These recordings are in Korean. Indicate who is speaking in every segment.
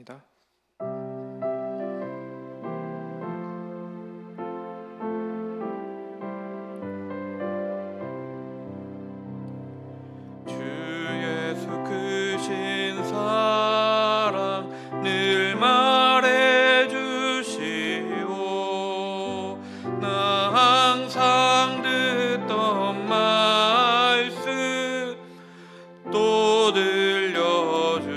Speaker 1: 찬양합니다. 주 예수 크신 사랑 늘 말해주시오. 나 항상 듣던 말씀 또 들려주시오.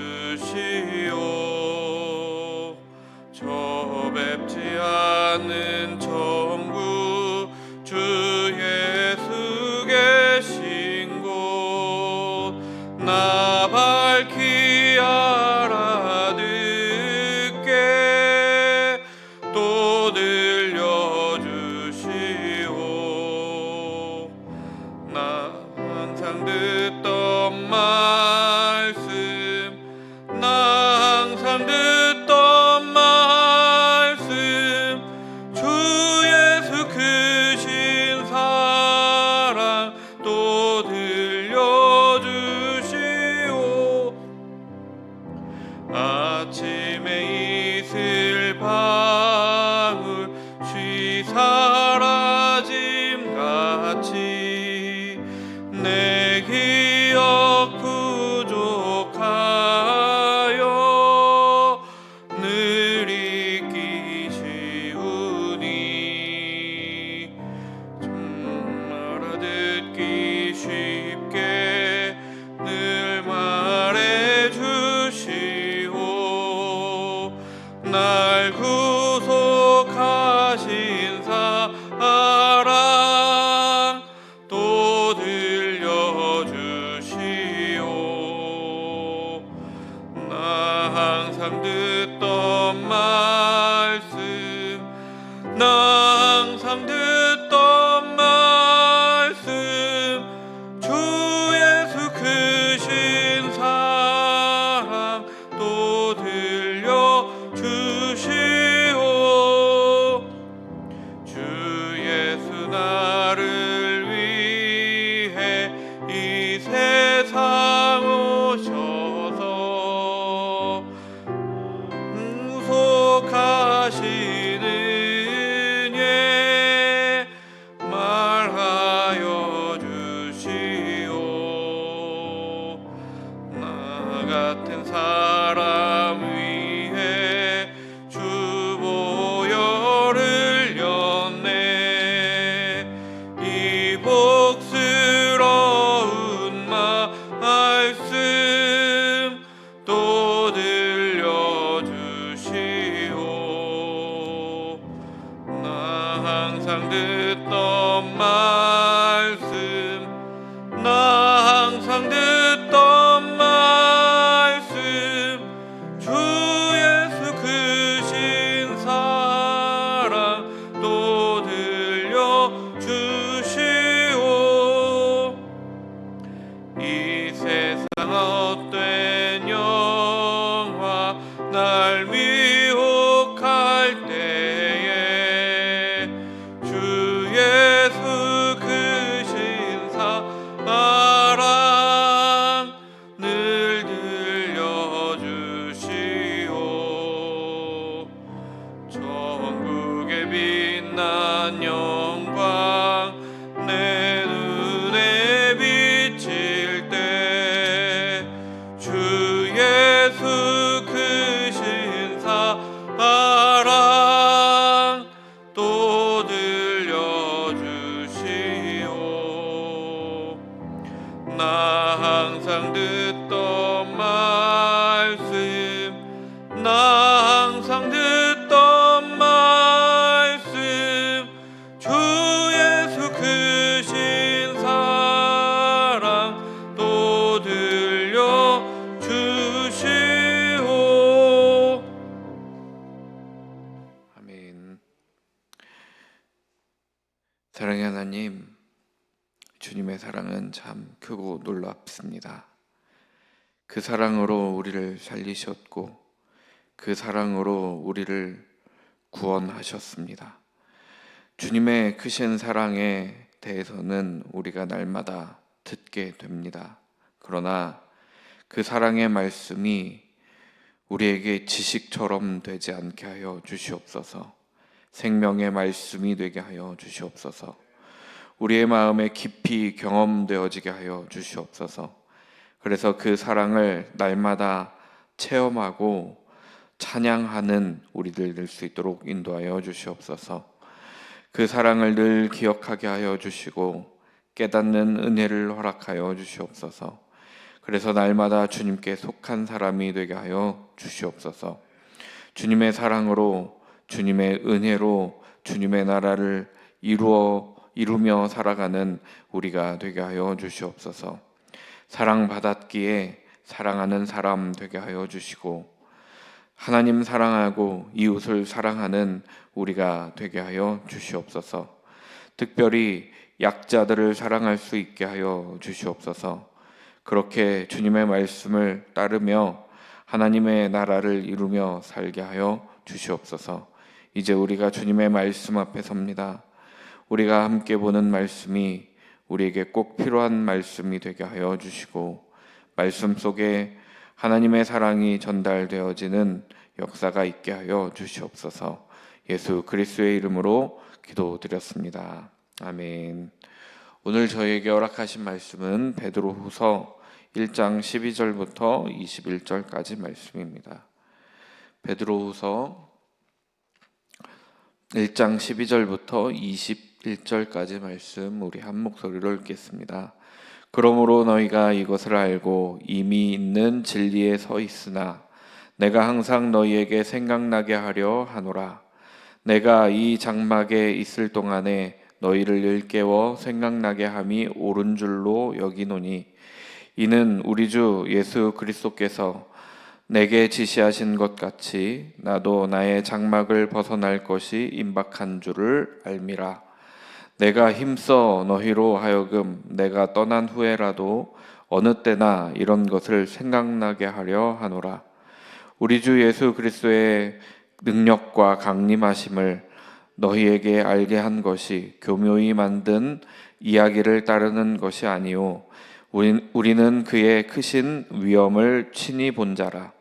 Speaker 1: 저 뵙지 않는 천국 주 예수 계신 곳 나 밝히 알아듣게 또 들려주시오. 나 항상 듣던 말씀 나 항상 듣던 말씀 주 예수 크신 사랑 또 들려주시오. 아침에 이슬 방울 쉬 사라짐 같이 내 기억 부족하여 늘 잊기 쉬우니 좀 알아듣기 쉽게 늘 말해주시오. 날 구속하신 사랑 또 들려주시오. 나 항상 듣던 말씀 나 항상 듣던 말씀 주 예수 크신 사랑 또 들려주시오. 주 예수 나를 위해 이 세상 오셔서 구속하시는 예 말하여 주시오. 나 같은 사람 위해 주 보혈을 흘렸네. 이 복스러운 말씀 또 들려주시오. 나 항상 듣던 말씀 나 항상 듣던 말씀 주 예수 크신 사랑 또 들려주시오. 이 세상 헛된 영화 날 미혹할 때에 주 예수 크신 사랑 늘 들려주시오. 천국의 빛난 영광 내 눈에 비칠 때 주 예수 크신 사랑 또 들려주시오. 나 항상 듣던 말씀 나 항상 듣던 말씀 주 예수 크신 사랑 또 들려주시오. 아멘. 사랑의 하나님, 주님의 사랑은 참 크고 놀랍습니다. 그 사랑으로 우리를 살리셨고 그 사랑으로 우리를 구원하셨습니다. 주님의 크신 사랑에 대해서는 우리가 날마다 듣게 됩니다. 그러나 그 사랑의 말씀이 우리에게 지식처럼 되지 않게 하여 주시옵소서. 생명의 말씀이 되게 하여 주시옵소서. 우리의 마음에 깊이 경험되어지게 하여 주시옵소서. 그래서 그 사랑을 날마다 체험하고 찬양하는 우리들 될 수 있도록 인도하여 주시옵소서. 그 사랑을 늘 기억하게 하여 주시고 깨닫는 은혜를 허락하여 주시옵소서. 그래서 날마다 주님께 속한 사람이 되게 하여 주시옵소서. 주님의 사랑으로, 주님의 은혜로 주님의 나라를 이루며 살아가는 우리가 되게 하여 주시옵소서. 사랑받았기에 사랑하는 사람 되게 하여 주시고 하나님 사랑하고 이웃을 사랑하는 우리가 되게 하여 주시옵소서. 특별히 약자들을 사랑할 수 있게 하여 주시옵소서. 그렇게 주님의 말씀을 따르며 하나님의 나라를 이루며 살게 하여 주시옵소서. 이제 우리가 주님의 말씀 앞에 섭니다. 우리가 함께 보는 말씀이 우리에게 꼭 필요한 말씀이 되게 하여 주시고 말씀 속에 하나님의 사랑이 전달되어지는 역사가 있게 하여 주시옵소서. 예수 그리스도의 이름으로 기도드렸습니다. 아멘. 오늘 저희에게 허락하신 말씀은 베드로후서 1장 12절부터 21절까지 말씀입니다. 베드로후서 1장 12절부터 21절까지 말씀 우리 한 목소리로 읽겠습니다. 그러므로 너희가 이것을 알고 이미 있는 진리에 서 있으나 내가 항상 너희에게 생각나게 하려 하노라. 내가 이 장막에 있을 동안에 너희를 일깨워 생각나게 함이 옳은 줄로 여기노니 이는 우리 주 예수 그리스도께서 내게 지시하신 것 같이 나도 나의 장막을 벗어날 것이 임박한 줄을 알미라. 내가 힘써 너희로 하여금 내가 떠난 후에라도 어느 때나 이런 것을 생각나게 하려 하노라. 우리 주 예수 그리스도의 능력과 강림하심을 너희에게 알게 한 것이 교묘히 만든 이야기를 따르는 것이 아니요 우리는 그의 크신 위엄을 친히 본 자라.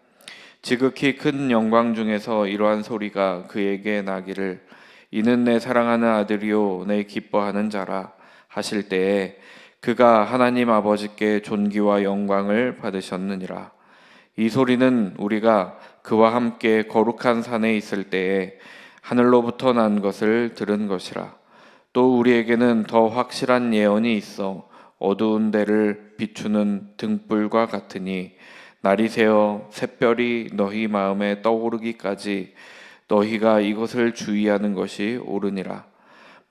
Speaker 1: 지극히 큰 영광 중에서 이러한 소리가 그에게 나기를 이는 내 사랑하는 아들이요 내 기뻐하는 자라 하실 때에 그가 하나님 아버지께 존귀와 영광을 받으셨느니라. 이 소리는 우리가 그와 함께 거룩한 산에 있을 때에 하늘로부터 난 것을 들은 것이라. 또 우리에게는 더 확실한 예언이 있어 어두운 데를 비추는 등불과 같으니 날이 새어 샛별이 너희 마음에 떠오르기까지 너희가 이것을 주의하는 것이 옳으니라.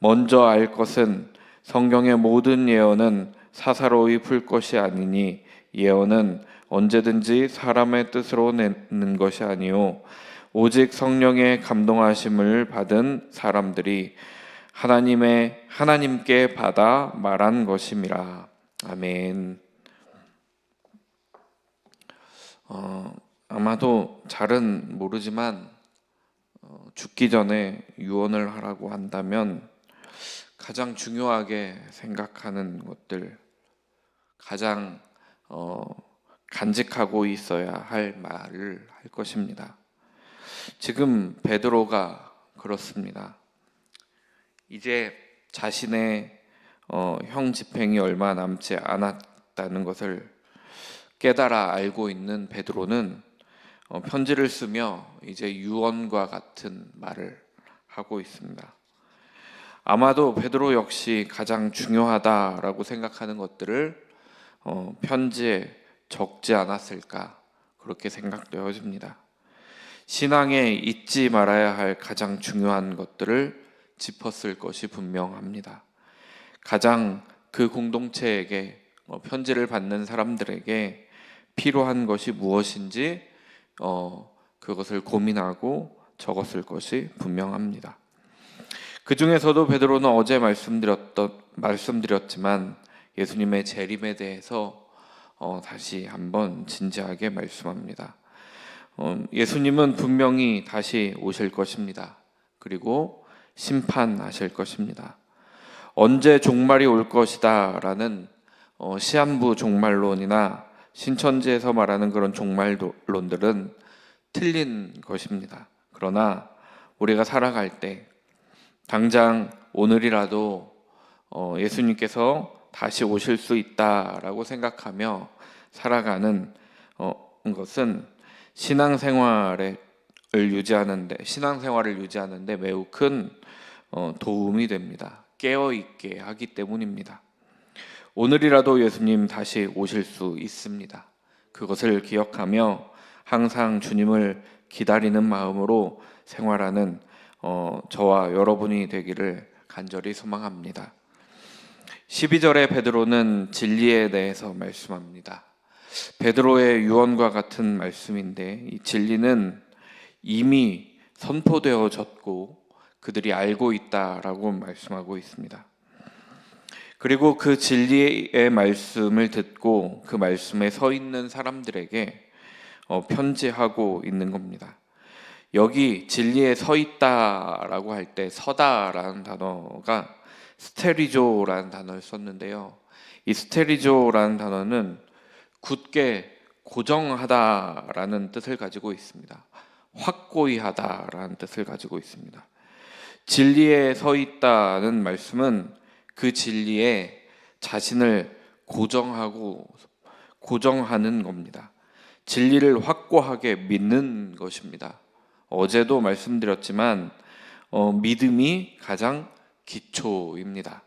Speaker 1: 먼저 알 것은 성경의 모든 예언은 사사로이 풀 것이 아니니 예언은 언제든지 사람의 뜻으로 내는 것이 아니요 오직 성령의 감동하심을 받은 사람들이 하나님께 받아 말한 것임이라. 아멘. 아마도 잘은 모르지만 죽기 전에 유언을 하라고 한다면 가장 중요하게 생각하는 것들, 가장 간직하고 있어야 할 말을 할 것입니다. 지금 베드로가 그렇습니다. 이제 자신의 형 집행이 얼마 남지 않았다는 것을 깨달아 알고 있는 베드로는 편지를 쓰며 이제 유언과 같은 말을 하고 있습니다. 아마도 베드로 역시 가장 중요하다라고 생각하는 것들을 편지에 적지 않았을까 그렇게 생각되어집니다. 신앙에 잊지 말아야 할 가장 중요한 것들을 짚었을 것이 분명합니다. 가장 그 공동체에게 편지를 받는 사람들에게 필요한 것이 무엇인지 그것을 고민하고 적었을 것이 분명합니다. 그 중에서도 베드로는 어제 말씀드렸지만 예수님의 재림에 대해서 다시 한번 진지하게 말씀합니다. 예수님은 분명히 다시 오실 것입니다. 그리고 심판하실 것입니다. 언제 종말이 올 것이다 라는 시한부 종말론이나 신천지에서 말하는 그런 종말론들은 틀린 것입니다. 그러나 우리가 살아갈 때 당장 오늘이라도 예수님께서 다시 오실 수 있다라고 생각하며 살아가는 것은 신앙생활을 유지하는데 매우 큰 도움이 됩니다. 깨어 있게 하기 때문입니다. 오늘이라도 예수님 다시 오실 수 있습니다. 그것을 기억하며 항상 주님을 기다리는 마음으로 생활하는 저와 여러분이 되기를 간절히 소망합니다. 12절에 베드로는 진리에 대해서 말씀합니다. 베드로의 유언과 같은 말씀인데 이 진리는 이미 선포되어졌고 그들이 알고 있다라고 말씀하고 있습니다. 그리고 그 진리의 말씀을 듣고 그 말씀에 서 있는 사람들에게 편지하고 있는 겁니다. 여기 진리에 서 있다라고 할 때 서다라는 단어가 스테리조라는 단어를 썼는데요. 이 스테리조라는 단어는 굳게 고정하다라는 뜻을 가지고 있습니다. 확고히 하다라는 뜻을 가지고 있습니다. 진리에 서 있다는 말씀은 그 진리에 자신을 고정하는 겁니다. 진리를 확고하게 믿는 것입니다. 어제도 말씀드렸지만 믿음이 가장 기초입니다.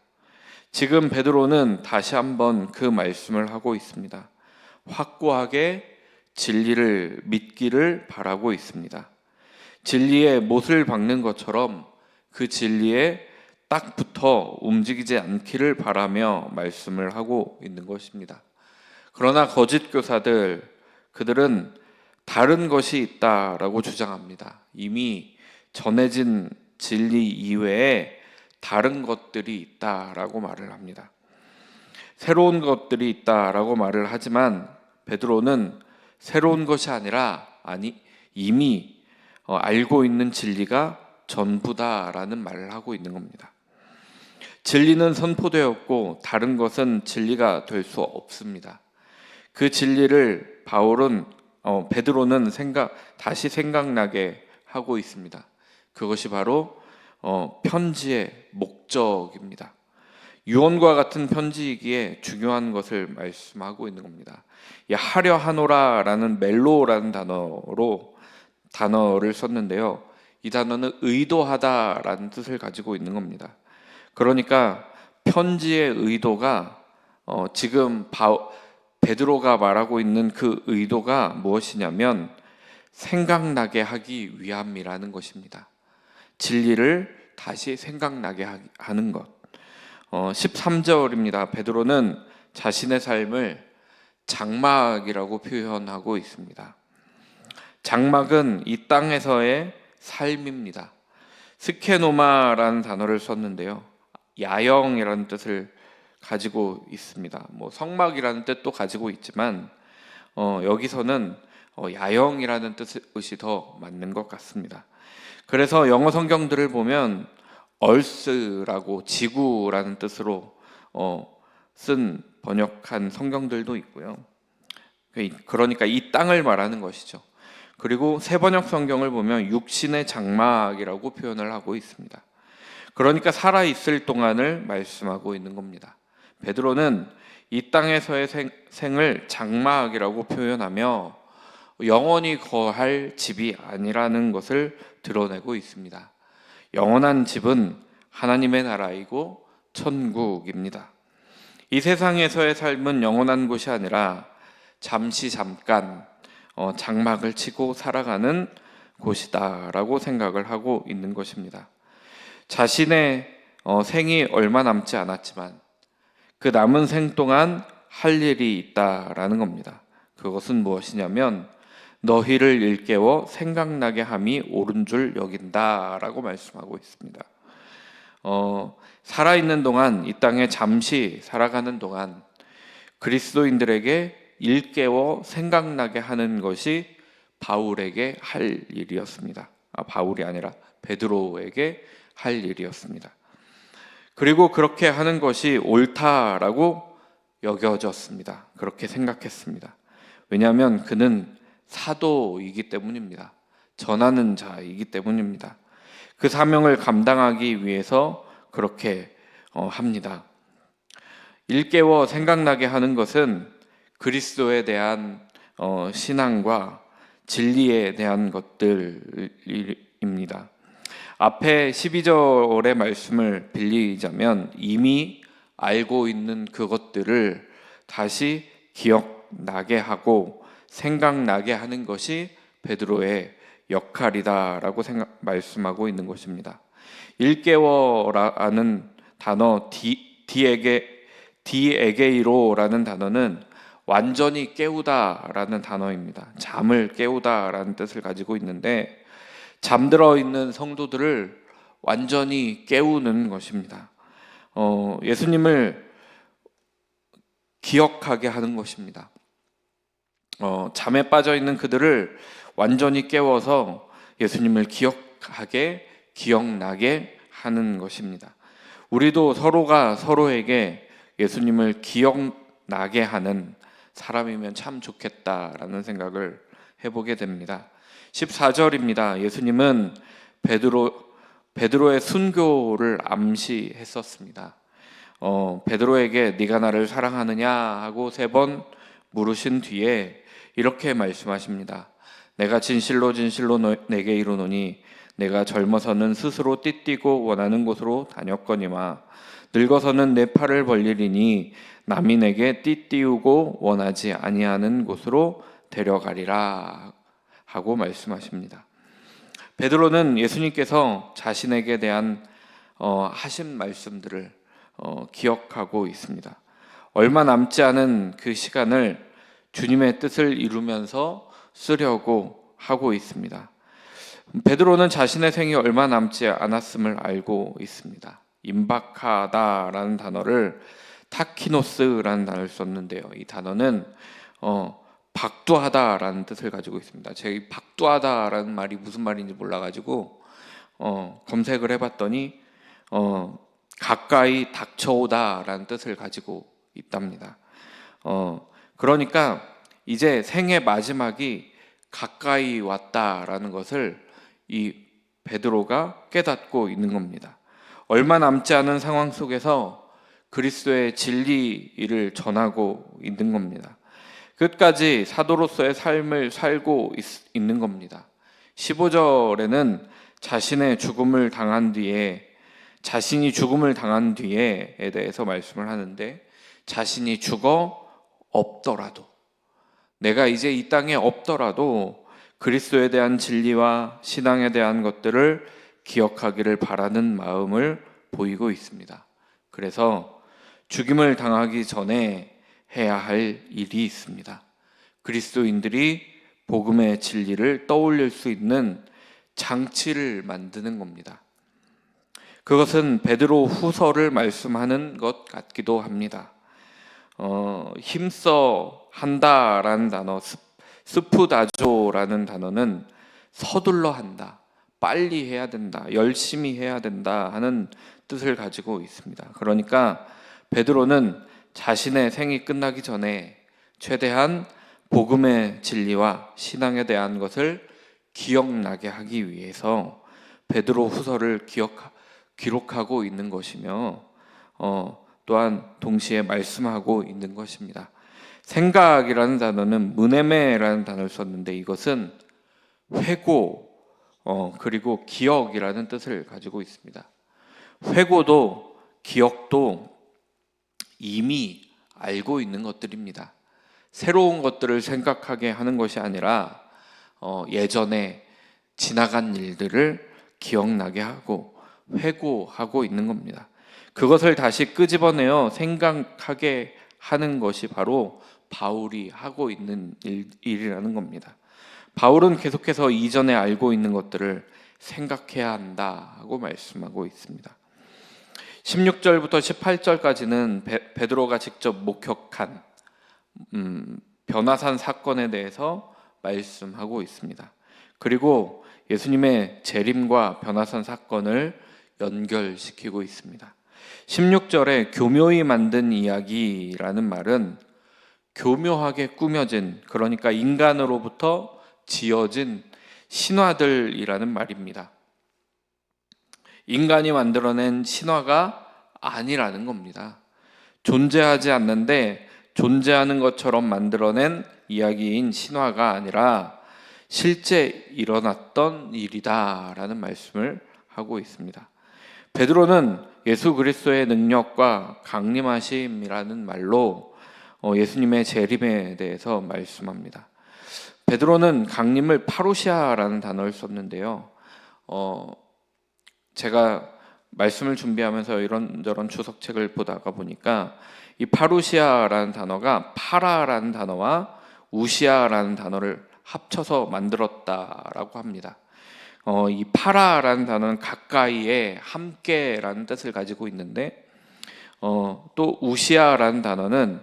Speaker 1: 지금 베드로는 다시 한번 그 말씀을 하고 있습니다. 확고하게 진리를 믿기를 바라고 있습니다. 진리에 못을 박는 것처럼 그 진리에 딱 붙어 움직이지 않기를 바라며 말씀을 하고 있는 것입니다. 그러나 거짓 교사들, 그들은 다른 것이 있다라고 주장합니다. 이미 전해진 진리 이외에 다른 것들이 있다라고 말을 합니다. 새로운 것들이 있다라고 말을 하지만 베드로는 새로운 것이 아니라 이미 알고 있는 진리가 전부다라는 말을 하고 있는 겁니다. 진리는 선포되었고 다른 것은 진리가 될 수 없습니다. 그 진리를 베드로는 다시 생각나게 하고 있습니다. 그것이 바로 편지의 목적입니다. 유언과 같은 편지이기에 중요한 것을 말씀하고 있는 겁니다. 하려 하노라라는 멜로라는 단어를 썼는데요. 이 단어는 의도하다라는 뜻을 가지고 있는 겁니다. 그러니까 편지의 의도가 지금 베드로가 말하고 있는 그 의도가 무엇이냐면 생각나게 하기 위함이라는 것입니다. 진리를 다시 생각나게 하는 것. 13절입니다. 베드로는 자신의 삶을 장막이라고 표현하고 있습니다. 장막은 이 땅에서의 삶입니다. 스케노마라는 단어를 썼는데요. 야영이라는 뜻을 가지고 있습니다. 성막이라는 뜻도 가지고 있지만 여기서는 야영이라는 뜻이 더 맞는 것 같습니다. 그래서 영어 성경들을 보면 얼스라고 지구라는 뜻으로 번역한 성경들도 있고요. 그러니까 이 땅을 말하는 것이죠. 그리고 새번역 성경을 보면 육신의 장막이라고 표현을 하고 있습니다. 그러니까 살아있을 동안을 말씀하고 있는 겁니다. 베드로는 이 땅에서의 생을 장막이라고 표현하며 영원히 거할 집이 아니라는 것을 드러내고 있습니다. 영원한 집은 하나님의 나라이고 천국입니다. 이 세상에서의 삶은 영원한 곳이 아니라 잠깐 장막을 치고 살아가는 곳이다라고 생각을 하고 있는 것입니다. 자신의 생이 얼마 남지 않았지만 그 남은 생 동안 할 일이 있다라는 겁니다. 그것은 무엇이냐면 너희를 일깨워 생각나게 함이 옳은 줄 여긴다라고 말씀하고 있습니다. 살아있는 동안, 이 땅에 잠시 살아가는 동안 그리스도인들에게 일깨워 생각나게 하는 것이 바울에게 할 일이었습니다. 바울이 아니라 베드로에게 할 일이었습니다. 그리고 그렇게 하는 것이 옳다라고 여겨졌습니다. 그렇게 생각했습니다. 왜냐하면 그는 사도이기 때문입니다. 전하는 자이기 때문입니다. 그 사명을 감당하기 위해서 그렇게 합니다. 일깨워 생각나게 하는 것은 그리스도에 대한 신앙과 진리에 대한 것들입니다. 앞에 12절의 말씀을 빌리자면 이미 알고 있는 그것들을 다시 기억나게 하고 생각나게 하는 것이 베드로의 역할이다라고 말씀하고 있는 것입니다. 일깨워라는 단어 디에게이로라는 단어는 완전히 깨우다라는 단어입니다. 잠을 깨우다라는 뜻을 가지고 있는데 잠들어 있는 성도들을 완전히 깨우는 것입니다. 예수님을 기억하게 하는 것입니다. 잠에 빠져 있는 그들을 완전히 깨워서 예수님을 기억나게 하는 것입니다. 우리도 서로가 서로에게 예수님을 기억나게 하는 사람이면 참 좋겠다라는 생각을 해보게 됩니다. 14절입니다. 예수님은 베드로의 순교를 암시했었습니다. 베드로에게 네가 나를 사랑하느냐 하고 3번 물으신 뒤에 이렇게 말씀하십니다. 내가 진실로 진실로 내게 이르노니 내가 젊어서는 스스로 띠뛰고 원하는 곳으로 다녔거니와 늙어서는 내 팔을 벌리리니 남이 내게 띠띠우고 원하지 아니하는 곳으로 데려가리라 하고 말씀하십니다. 베드로는 예수님께서 자신에게 대한 하신 말씀들을 기억하고 있습니다. 얼마 남지 않은 그 시간을 주님의 뜻을 이루면서 쓰려고 하고 있습니다. 베드로는 자신의 생이 얼마 남지 않았음을 알고 있습니다. 임박하다라는 단어를 타키노스라는 단어를 썼는데요. 이 단어는 박두하다라는 뜻을 가지고 있습니다. 제가 박두하다라는 말이 무슨 말인지 몰라가지고 검색을 해봤더니 가까이 닥쳐오다라는 뜻을 가지고 있답니다. 그러니까 이제 생의 마지막이 가까이 왔다라는 것을 이 베드로가 깨닫고 있는 겁니다. 얼마 남지 않은 상황 속에서 그리스도의 진리를 전하고 있는 겁니다. 끝까지 사도로서의 삶을 살고 있는 겁니다. 15절에는 자신이 죽음을 당한 뒤에에 대해서 말씀을 하는데 자신이 죽어 없더라도 내가 이제 이 땅에 없더라도 그리스도에 대한 진리와 신앙에 대한 것들을 기억하기를 바라는 마음을 보이고 있습니다. 그래서 죽임을 당하기 전에 해야 할 일이 있습니다. 그리스도인들이 복음의 진리를 떠올릴 수 있는 장치를 만드는 겁니다. 그것은 베드로 후서를 말씀하는 것 같기도 합니다. 힘써 한다라는 단어, 스푸다조라는 단어는 서둘러 한다, 빨리 해야 된다, 열심히 해야 된다 하는 뜻을 가지고 있습니다. 그러니까 베드로는 자신의 생이 끝나기 전에 최대한 복음의 진리와 신앙에 대한 것을 기억나게 하기 위해서 베드로 후서를 기록하고 있는 것이며 또한 동시에 말씀하고 있는 것입니다. 생각이라는 단어는 무네메라는 단어를 썼는데 이것은 회고 그리고 기억이라는 뜻을 가지고 있습니다. 회고도 기억도 이미 알고 있는 것들입니다. 새로운 것들을 생각하게 하는 것이 아니라 예전에 지나간 일들을 기억나게 하고 회고하고 있는 겁니다. 그것을 다시 끄집어내어 생각하게 하는 것이 바로 바울이 하고 있는 일이라는 겁니다. 바울은 계속해서 이전에 알고 있는 것들을 생각해야 한다 하고 말씀하고 있습니다. 16절부터 18절까지는 베드로가 직접 목격한 변화산 사건에 대해서 말씀하고 있습니다. 그리고 예수님의 재림과 변화산 사건을 연결시키고 있습니다. 16절에 교묘히 만든 이야기라는 말은 교묘하게 꾸며진, 그러니까 인간으로부터 지어진 신화들이라는 말입니다. 인간이 만들어낸 신화가 아니라는 겁니다. 존재하지 않는데 존재하는 것처럼 만들어낸 이야기인 신화가 아니라 실제 일어났던 일이다라는 말씀을 하고 있습니다. 베드로는 예수 그리스도의 능력과 강림하심이라는 말로 예수님의 재림에 대해서 말씀합니다. 베드로는 강림을 파루시아라는 단어를 썼는데요. 제가 말씀을 준비하면서 이런저런 주석책을 보다가 보니까 이 파루시아라는 단어가 파라라는 단어와 우시아라는 단어를 합쳐서 만들었다라고 합니다. 이 파라라는 단어는 가까이에 함께라는 뜻을 가지고 있는데 또 우시아라는 단어는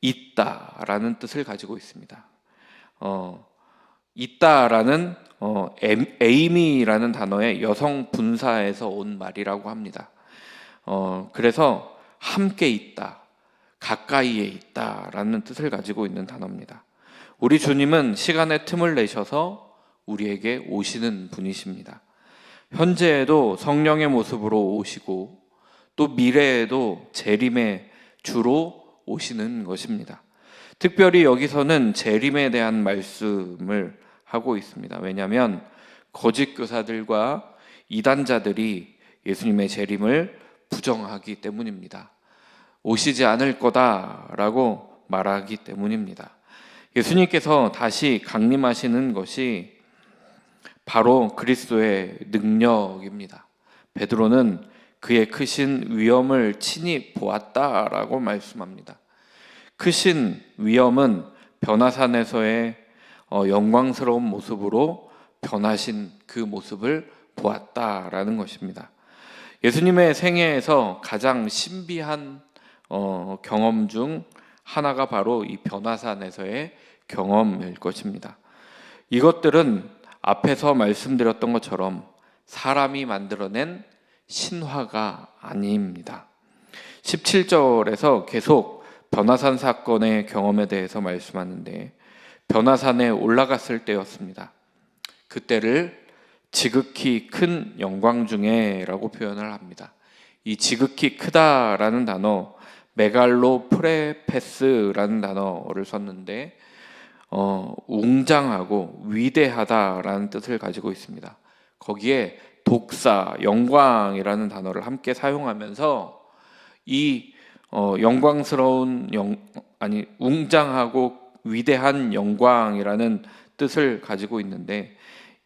Speaker 1: 있다라는 뜻을 가지고 있습니다. 있다라는 에이미라는 단어의 여성 분사에서 온 말이라고 합니다. 그래서 함께 있다, 가까이에 있다라는 뜻을 가지고 있는 단어입니다. 우리 주님은 시간의 틈을 내셔서 우리에게 오시는 분이십니다. 현재에도 성령의 모습으로 오시고 또 미래에도 재림의 주로 오시는 것입니다. 특별히 여기서는 재림에 대한 말씀을 하고 있습니다. 왜냐하면 거짓 교사들과 이단자들이 예수님의 재림을 부정하기 때문입니다. 오시지 않을 거다라고 말하기 때문입니다. 예수님께서 다시 강림하시는 것이 바로 그리스도의 능력입니다. 베드로는 그의 크신 위엄을 친히 보았다라고 말씀합니다. 크신 위엄은 변화산에서의 영광스러운 모습으로 변하신 그 모습을 보았다라는 것입니다. 예수님의 생애에서 가장 신비한 경험 중 하나가 바로 이 변화산에서의 경험일 것입니다. 이것들은 앞에서 말씀드렸던 것처럼 사람이 만들어낸 신화가 아닙니다. 17절에서 계속 변화산 사건의 경험에 대해서 말씀하는데 변화산에 올라갔을 때였습니다. 그때를 지극히 큰 영광 중에라고 표현을 합니다. 이 지극히 크다라는 단어, 메갈로 프레페스라는 단어를 썼는데 웅장하고 위대하다라는 뜻을 가지고 있습니다. 거기에 독사, 영광이라는 단어를 함께 사용하면서 이 영광스러운 웅장하고 위대한 영광이라는 뜻을 가지고 있는데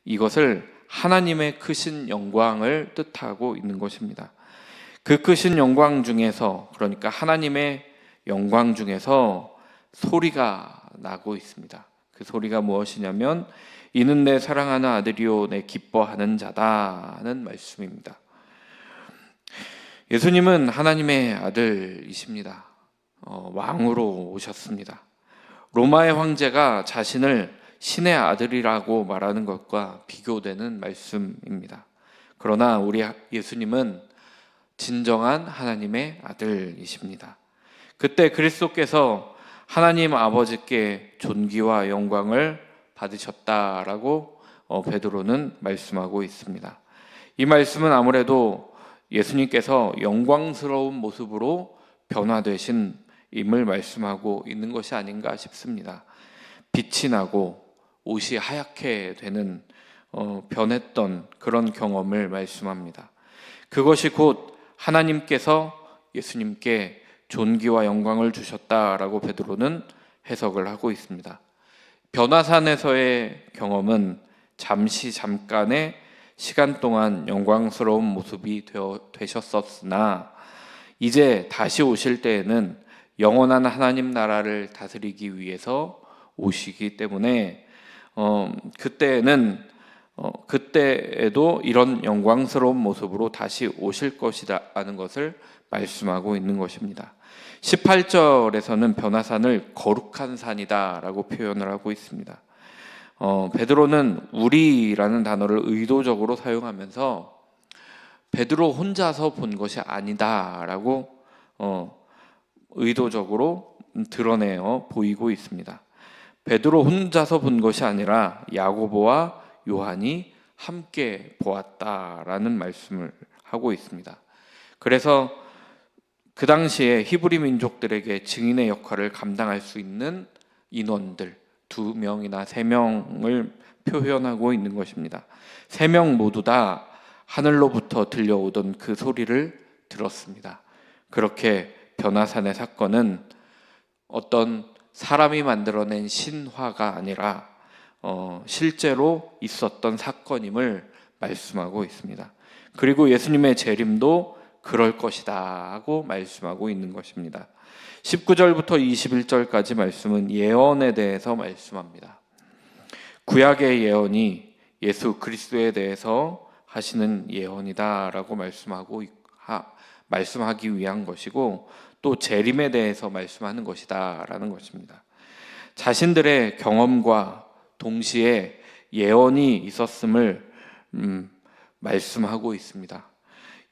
Speaker 1: 이것을 하나님의 크신 영광을 뜻하고 있는 것입니다. 그 크신 영광 중에서, 그러니까 하나님의 영광 중에서 소리가 나고 있습니다. 그 소리가 무엇이냐면 이는 내 사랑하는 아들이요 내 기뻐하는 자다는 말씀입니다. 예수님은 하나님의 아들이십니다. 왕으로 오셨습니다. 로마의 황제가 자신을 신의 아들이라고 말하는 것과 비교되는 말씀입니다. 그러나 우리 예수님은 진정한 하나님의 아들이십니다. 그때 그리스도께서 하나님 아버지께 존귀와 영광을 받으셨다라고 베드로는 말씀하고 있습니다. 이 말씀은 아무래도 예수님께서 영광스러운 모습으로 변화되신 임을 말씀하고 있는 것이 아닌가 싶습니다. 빛이 나고 옷이 하얗게 되는 변했던 그런 경험을 말씀합니다. 그것이 곧 하나님께서 예수님께 존귀와 영광을 주셨다라고 베드로는 해석을 하고 있습니다. 변화산에서의 경험은 잠깐의 시간 동안 영광스러운 모습이 되셨었으나 이제 다시 오실 때에는 영원한 하나님 나라를 다스리기 위해서 오시기 때문에 그때에도 이런 영광스러운 모습으로 다시 오실 것이라는 것을 말씀하고 있는 것입니다. 18절에서는 변화산을 거룩한 산이다라고 표현을 하고 있습니다. 베드로는 우리라는 단어를 의도적으로 사용하면서 베드로 혼자서 본 것이 아니다라고 의도적으로 드러내어 보이고 있습니다. 베드로 혼자서 본 것이 아니라 야고보와 요한이 함께 보았다라는 말씀을 하고 있습니다. 그래서 그 당시에 히브리 민족들에게 증인의 역할을 감당할 수 있는 인원들 2명이나 3명을 표현하고 있는 것입니다. 3명 모두 다 하늘로부터 들려오던 그 소리를 들었습니다. 그렇게 변화산의 사건은 어떤 사람이 만들어낸 신화가 아니라 실제로 있었던 사건임을 말씀하고 있습니다. 그리고 예수님의 재림도 그럴 것이다 하고 말씀하고 있는 것입니다. 19절부터 21절까지 말씀은 예언에 대해서 말씀합니다. 구약의 예언이 예수 그리스도에 대해서 하시는 예언이다라고 말씀하기 위한 것이고, 또 재림에 대해서 말씀하는 것이다라는 것입니다. 자신들의 경험과 동시에 예언이 있었음을 말씀하고 있습니다.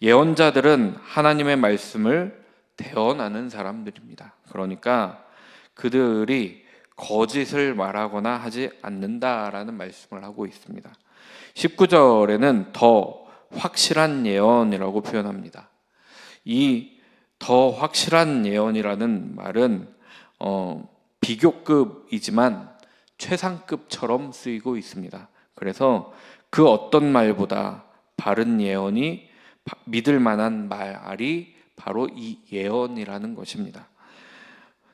Speaker 1: 예언자들은 하나님의 말씀을 대언하는 사람들입니다. 그러니까 그들이 거짓을 말하거나 하지 않는다라는 말씀을 하고 있습니다. 19절에는 더 확실한 예언이라고 표현합니다. 이 더 확실한 예언이라는 말은 비교급이지만 최상급처럼 쓰이고 있습니다. 그래서 그 어떤 말보다 바른 예언이 믿을 만한 말이 바로 이 예언이라는 것입니다.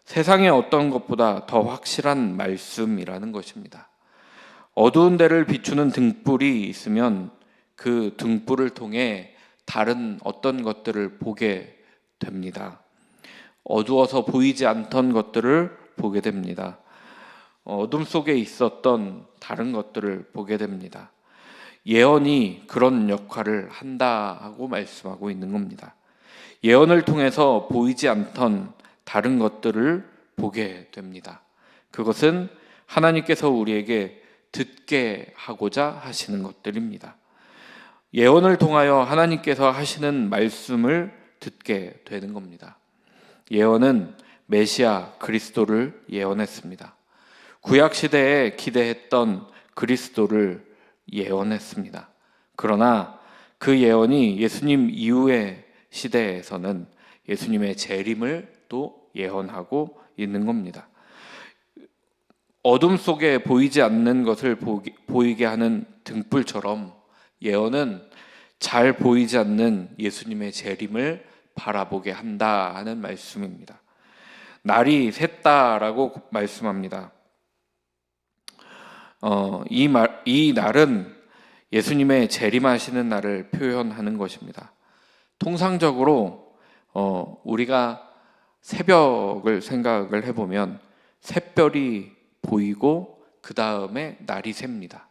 Speaker 1: 세상의 어떤 것보다 더 확실한 말씀이라는 것입니다. 어두운 데를 비추는 등불이 있으면 그 등불을 통해 다른 어떤 것들을 보게 됩니다. 어두워서 보이지 않던 것들을 보게 됩니다. 어둠 속에 있었던 다른 것들을 보게 됩니다. 예언이 그런 역할을 한다 하고 말씀하고 있는 겁니다. 예언을 통해서 보이지 않던 다른 것들을 보게 됩니다. 그것은 하나님께서 우리에게 듣게 하고자 하시는 것들입니다. 예언을 통하여 하나님께서 하시는 말씀을 듣게 되는 겁니다. 예언은 메시아 그리스도를 예언했습니다. 구약 시대에 기대했던 그리스도를 예언했습니다. 그러나 그 예언이 예수님 이후의 시대에서는 예수님의 재림을 또 예언하고 있는 겁니다. 어둠 속에 보이지 않는 것을 보이게 하는 등불처럼 예언은 잘 보이지 않는 예수님의 재림을 바라보게 한다 하는 말씀입니다. 날이 샜다라고 말씀합니다. 이 날은 예수님의 재림하시는 날을 표현하는 것입니다. 통상적으로 우리가 새벽을 생각을 해보면 샛별이 보이고 그 다음에 날이 셉니다.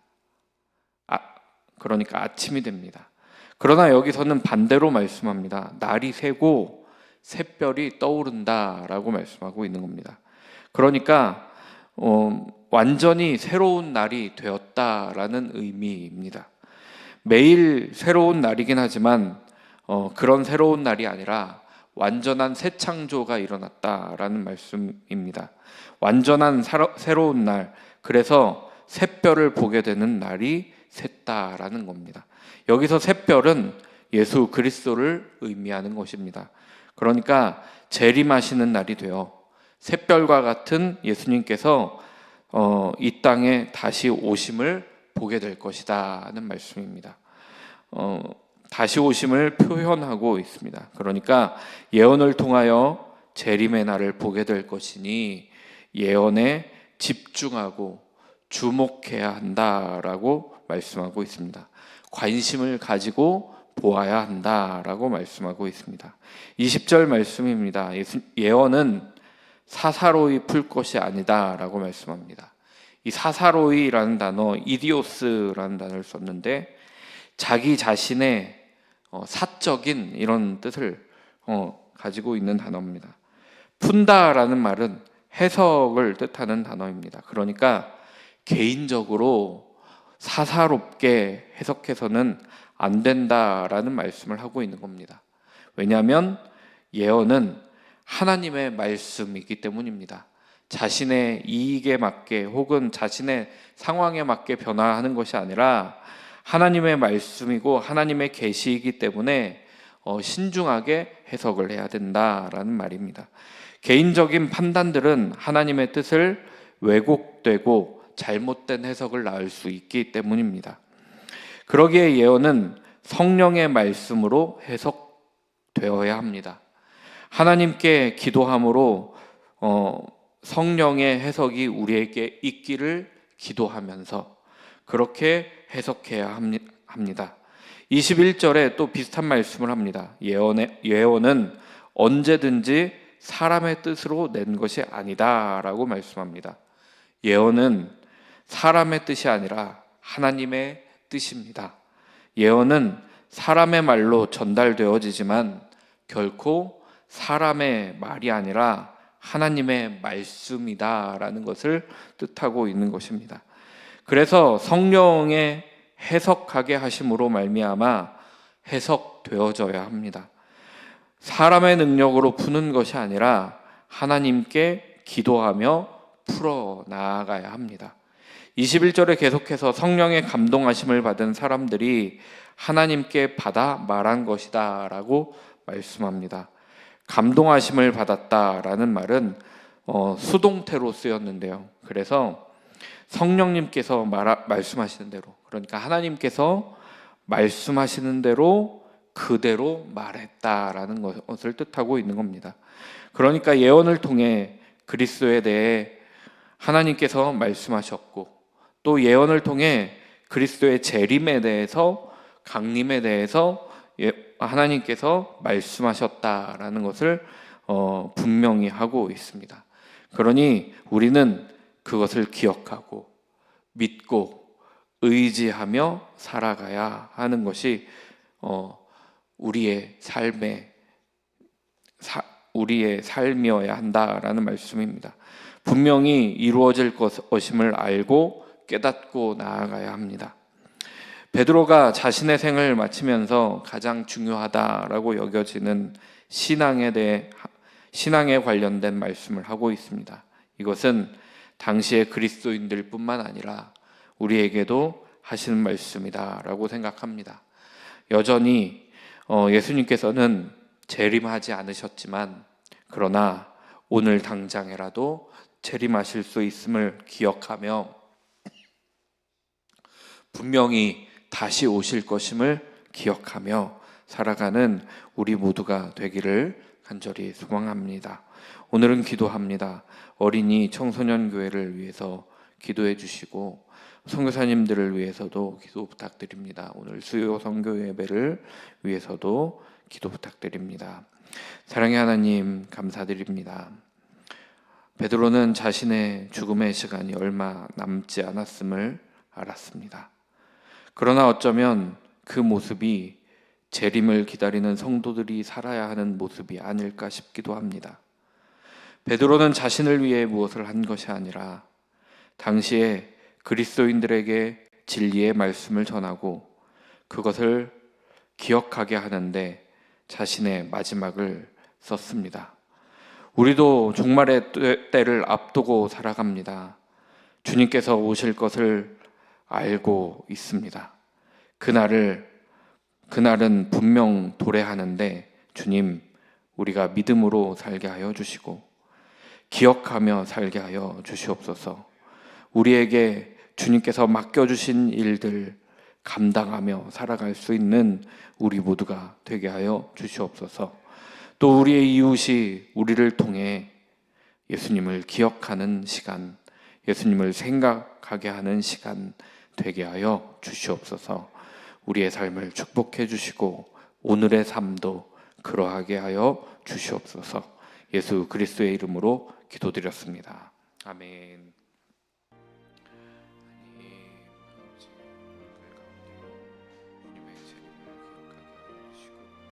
Speaker 1: 그러니까 아침이 됩니다. 그러나 여기서는 반대로 말씀합니다. 날이 새고 샛별이 떠오른다라고 말씀하고 있는 겁니다. 그러니까 완전히 새로운 날이 되었다라는 의미입니다. 매일 새로운 날이긴 하지만 그런 새로운 날이 아니라 완전한 새 창조가 일어났다라는 말씀입니다. 완전한 새로운 날, 그래서 샛별을 보게 되는 날이 샜다라는 겁니다. 여기서 샛별은 예수 그리스도를 의미하는 것입니다. 그러니까 재림하시는 날이 되어 샛별과 같은 예수님께서 이 땅에 다시 오심을 보게 될 것이다 하는 말씀입니다. 다시 오심을 표현하고 있습니다. 그러니까 예언을 통하여 재림의 날을 보게 될 것이니 예언에 집중하고 주목해야 한다라고 말씀하고 있습니다. 관심을 가지고 보아야 한다라고 말씀하고 있습니다. 20절 말씀입니다. 예언은 사사로이 풀 것이 아니다라고 말씀합니다. 이 사사로이라는 단어, 이디오스라는 단어를 썼는데 자기 자신의 사적인 이런 뜻을 가지고 있는 단어입니다. 푼다라는 말은 해석을 뜻하는 단어입니다. 그러니까 개인적으로 사사롭게 해석해서는 안 된다라는 말씀을 하고 있는 겁니다. 왜냐하면 예언은 하나님의 말씀이기 때문입니다. 자신의 이익에 맞게 혹은 자신의 상황에 맞게 변화하는 것이 아니라 하나님의 말씀이고 하나님의 계시이기 때문에 신중하게 해석을 해야 된다라는 말입니다. 개인적인 판단들은 하나님의 뜻을 왜곡되고 잘못된 해석을 낳을 수 있기 때문입니다. 그러기에 예언은 성령의 말씀으로 해석되어야 합니다. 하나님께 기도함으로 성령의 해석이 우리에게 있기를 기도하면서 그렇게 해석해야 합니다. 21절에 또 비슷한 말씀을 합니다. 예언은 언제든지 사람의 뜻으로 낸 것이 아니다 라고 말씀합니다. 예언은 사람의 뜻이 아니라 하나님의 뜻입니다. 예언은 사람의 말로 전달되어지지만 결코 사람의 말이 아니라 하나님의 말씀이다라는 것을 뜻하고 있는 것입니다. 그래서 성령의 해석하게 하심으로 말미암아 해석되어져야 합니다. 사람의 능력으로 푸는 것이 아니라 하나님께 기도하며 풀어 나아가야 합니다. 21절에 계속해서 성령의 감동하심을 받은 사람들이 하나님께 받아 말한 것이다 라고 말씀합니다. 감동하심을 받았다라는 말은 수동태로 쓰였는데요. 그래서 성령님께서 말씀하시는 대로, 그러니까 하나님께서 말씀하시는 대로 그대로 말했다라는 것을 뜻하고 있는 겁니다. 그러니까 예언을 통해 그리스도에 대해 하나님께서 말씀하셨고 또 예언을 통해 그리스도의 재림에 대해서 강림에 대해서 하나님께서 말씀하셨다라는 것을 분명히 하고 있습니다. 그러니 우리는 그것을 기억하고 믿고 의지하며 살아가야 하는 것이 우리의 삶이어야 한다라는 말씀입니다. 분명히 이루어질 것임을 알고 깨닫고 나아가야 합니다. 베드로가 자신의 생을 마치면서 가장 중요하다라고 여겨지는 신앙에 관련된 말씀을 하고 있습니다. 이것은 당시의 그리스도인들 뿐만 아니라 우리에게도 하시는 말씀이다라고 생각합니다. 여전히 예수님께서는 재림하지 않으셨지만 그러나 오늘 당장에라도 재림하실 수 있음을 기억하며 분명히 다시 오실 것임을 기억하며 살아가는 우리 모두가 되기를 간절히 소망합니다. 오늘은 기도합니다. 어린이 청소년 교회를 위해서 기도해 주시고 선교사님들을 위해서도 기도 부탁드립니다. 오늘 수요 선교 예배를 위해서도 기도 부탁드립니다. 사랑의 하나님 감사드립니다. 베드로는 자신의 죽음의 시간이 얼마 남지 않았음을 알았습니다. 그러나 어쩌면 그 모습이 재림을 기다리는 성도들이 살아야 하는 모습이 아닐까 싶기도 합니다. 베드로는 자신을 위해 무엇을 한 것이 아니라 당시에 그리스도인들에게 진리의 말씀을 전하고 그것을 기억하게 하는데 자신의 마지막을 썼습니다. 우리도 종말의 때를 앞두고 살아갑니다. 주님께서 오실 것을 알고 있습니다. 그날은 분명 도래하는데 주님, 우리가 믿음으로 살게 하여 주시고 기억하며 살게 하여 주시옵소서. 우리에게 주님께서 맡겨주신 일들 감당하며 살아갈 수 있는 우리 모두가 되게 하여 주시옵소서. 또 우리의 이웃이 우리를 통해 예수님을 기억하는 시간, 예수님을 생각하게 하는 시간 되게 하여 주시옵소서. 우리의 삶을 축복해 주시고 오늘의 삶도 그러하게 하여 주시옵소서. 예수 그리스도의 이름으로 기도드렸습니다. 아멘.